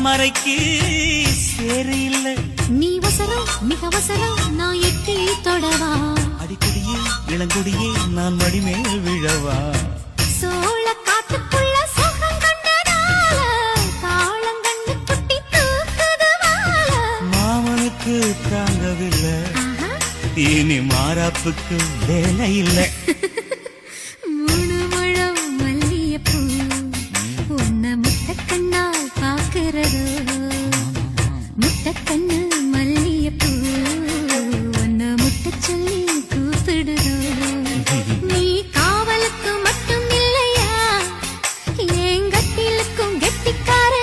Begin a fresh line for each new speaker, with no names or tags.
தாமரைக்கு சேரில்லை.
நீ வசரம் மிக வசரம் நான் எட்டி தொடவா.
அடிக்கடியே இளங்கொடியே நான் மடிமேல் விழவா.
சோழ காட்டுக்குள்ள சுகம் கண்டதால காலங்கண்ணு குட்டி தூக்குதுவால.
மாமனுக்கு தாங்கவில்லை, இனி மாறாப்புக்கு வேலை இல்லை.
மூணு முழம் மல்லியப்பூ உன்ன முட்டக்கண்ணால் பாக்குறதோ, முட்டக்கண்ண